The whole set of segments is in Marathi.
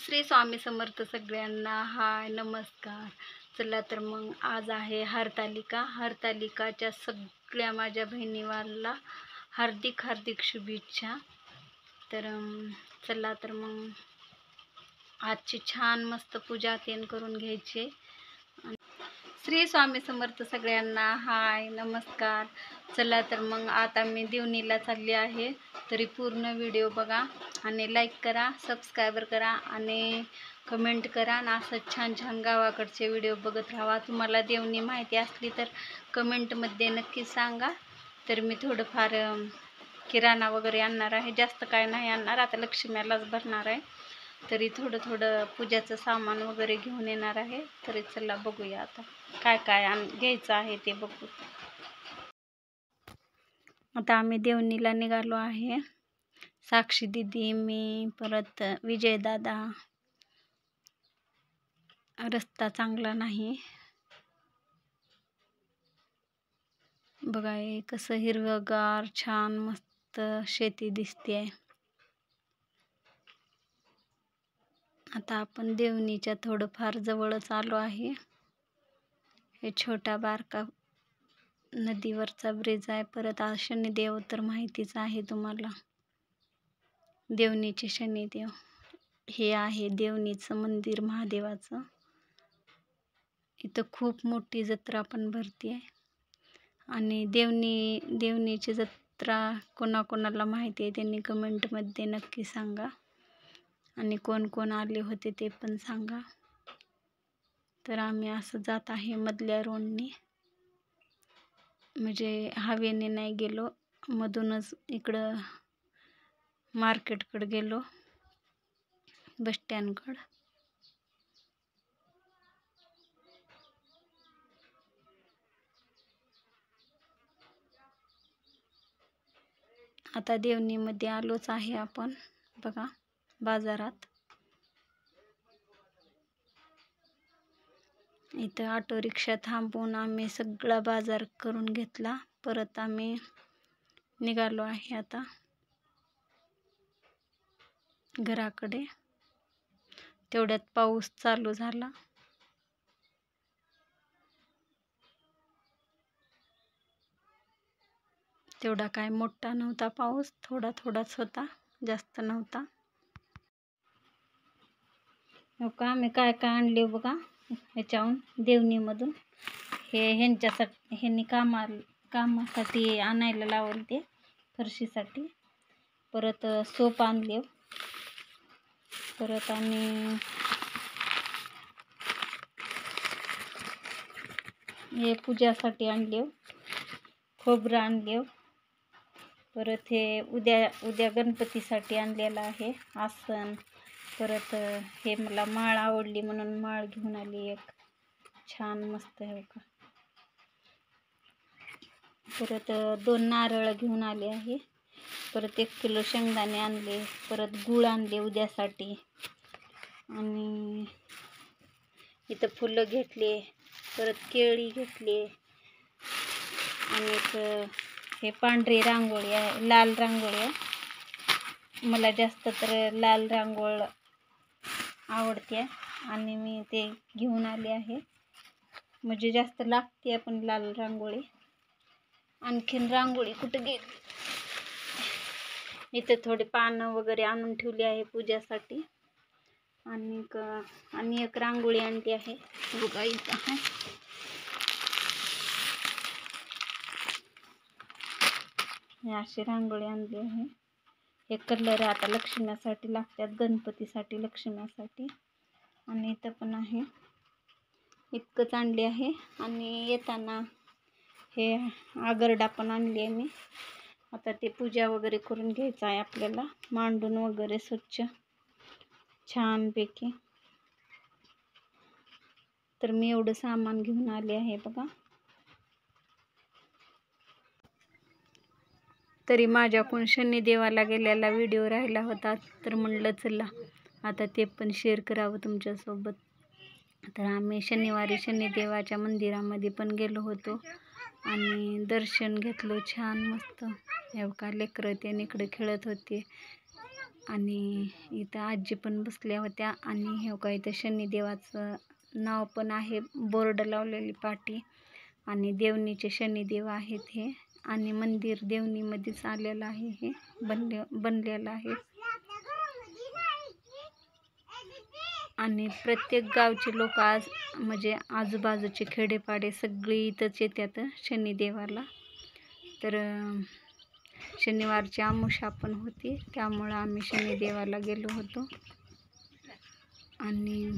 श्री स्वामी समर्थ सगळ्यांना. हाय नमस्कार. चला तर मग आज आहे हरतालिकाच्या सगळ्या माझ्या बहिणीवाला हार्दिक हार्दिक शुभेच्छा. तर चला तर मग आजची छान मस्त पूजा तेन करून घ्यायची. श्री स्वामी समर्थ सगळ्यांना. हाय नमस्कार. चला तर मग आता मी देवणीला चालली आहे. तरी पूर्ण व्हिडिओ बघा आणि लाईक करा, सबस्क्राईबर करा आणि कमेंट करा. आणि असं छान छान गावाकडचे व्हिडिओ बघत राहा. तुम्हाला देवणी माहिती असली तर कमेंटमध्ये नक्की सांगा. तर मी थोडंफार किराणा वगैरे आणणार आहे, जास्त काय नाही आणणार. आता लक्ष्म्यालाच भरणार आहे, तरी थोडं थोडं पूजाचं सामान वगैरे घेऊन येणार आहे. तरी चला बघूया आता काय काय घ्यायचं आहे ते बघू. आता आम्ही देवणीला निघालो आहे. साक्षी दीदी, मी, परत विजयदादा. रस्ता चांगला नाही बघा, हे कसं हिरवगार छान मस्त शेती दिसते. आता आपण देवणीच्या थोडंफार जवळच आलो आहे. हे छोटा बारका नदीवरचा ब्रिज आहे. परत शनिदेव तर माहितीच आहे तुम्हाला, देवणीचे शनिदेव. हे आहे देवणीचं मंदिर महादेवाचं. इथं खूप मोठी जत्रा पण भरते. आणि देवणीची जत्रा कोणाकोणाला माहिती आहे त्यांनी कमेंटमध्ये नक्की सांगा. आणि कोण कोण आले होते ते पण सांगा. तर आम्ही असं जात आहे मधल्या रोडने, म्हणजे हवेने नाही गेलो, मधूनच इकडं मार्केटकडे गेलो, बस स्टँडकडं. आता देवणीमध्ये आलोच आहे आपण बघा, बाजारात. इथं ऑटो रिक्षा थांबवून आम्ही सगळा बाजार करून घेतला. परत आम्ही निघालो आहे आता घराकडे. तेवढ्यात पाऊस चालू झाला. तेवढा काय मोठा नव्हता पाऊस, थोडा थोडाच होता, जास्त नव्हता. हो का, आम्ही काय काय आणले बघा ह्याच्याहून देवणीमधून. हे ह्यांनी कामासाठी आणायला लावले ते फरशीसाठी. परत सोप आणले. परत आम्ही हे पूजासाठी आणले. खोबरं आणले. परत हे उद्या गणपतीसाठी आणलेलं आहे आसन. परत हे मला माळ आवडली म्हणून माळ घेऊन आली एक छान मस्त आहे का. परत 2 नारळ घेऊन आले आहे. परत 1 किलो शेंगदाणे आणले. परत गूळ आणले उद्यासाठी. आणि इथं फुलं घेतले. परत केळी घेतली. आणि हे पांढरी रांगोळी आहे, लाल रांगोळी आहे. मला जास्त तर लाल रांगोळ आवडते आणि मी ते घेऊन आले आहे. म्हणजे जास्त लागते पण लाल रांगोळी. आणखीन रांगोळी कुठं गेली. इथं थोडे पानं वगैरे आणून ठेवली आहे पूजासाठी. आणि एक रांगोळी आणली आहे बघा इथं आहे. हे अशी रांगोळी आणली आहे. हे कलर आता लक्ष्म्यासाठी लागतात, गणपतीसाठी, लक्ष्म्यासाठी. आणि इथं पण आहे, इतकंच आणले आहे. आणि येताना हे आगरडा पण आणली आहे मी. आता ते पूजा वगैरे करून घ्यायचं आहे आपल्याला, मांडून वगैरे स्वच्छ छानपैकी. तर मी एवढं सामान घेऊन आले आहे बघा. तरी माझ्याकडून शनिदेवाला गेलेला व्हिडिओ राहिला होता, तर म्हणलं चला आता ते पण शेअर करावं तुमच्यासोबत. तर आम्ही शनिवारी शनिदेवाच्या मंदिरामध्ये पण गेलो होतो आणि दर्शन घेतलं छान मस्त. हे बघा लेकरं ते इकडे खेळत होते. आणि इथं आजी पण बसल्या होत्या आणि हे का इथं शनिदेवाचं नाव पण आहे, बोर्ड लावलेली पाटी आणि देवणीचे शनिदेव आहेत हे, आणि मंदिर देवणीमध्येच आलेलं आहे, हे बनलेलं आहे. आणि प्रत्येक गावचे लोक आज म्हणजे आजूबाजूचे खेडेपाडे सगळी इथंच येतात शनिदेवाला. तर शनिवारची अमावस्या पण होती, त्यामुळं आम्ही शनिदेवाला गेलो होतो. आणि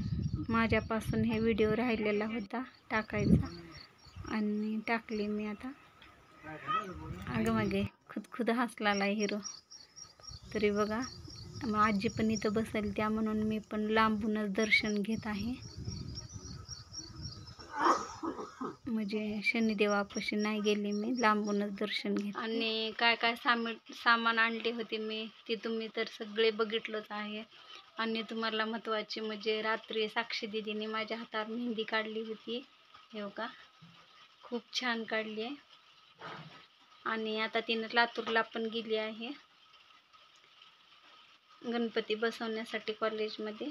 माझ्यापासून हे व्हिडिओ राहिलेला होता टाकायचा आणि टाकले मी आता. अगं मागे खुद हसलाला हिरो. तरी बघा, मग आजी पण इथं बसेल त्या म्हणून मी पण लांबूनच दर्शन घेत आहे. म्हणजे शनिदेवापाशी नाही गेले मी, लांबूनच दर्शन घेत. आणि काय काय सामान आणले होते मी ते तुम्ही तर सगळे बघितलंच आहे. आणि तुम्हाला महत्त्वाचे म्हणजे रात्री साक्षी दीदीने माझ्या हातावर मेहंदी काढली होती, हे का खूप छान काढली आहे. आणि आता तिनं लातूरला पण गेली आहे गणपती बसवण्यासाठी कॉलेजमध्ये.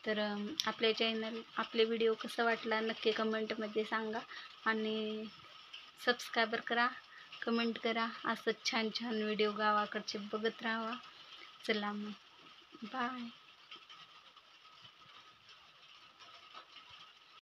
तर आपले व्हिडिओ कसा वाटला नक्की कमेंटमध्ये सांगा आणि सबस्क्राईबर करा, कमेंट करा. असंच छान छान व्हिडिओ गावाकडचे बघत राहा. चला मग बाय.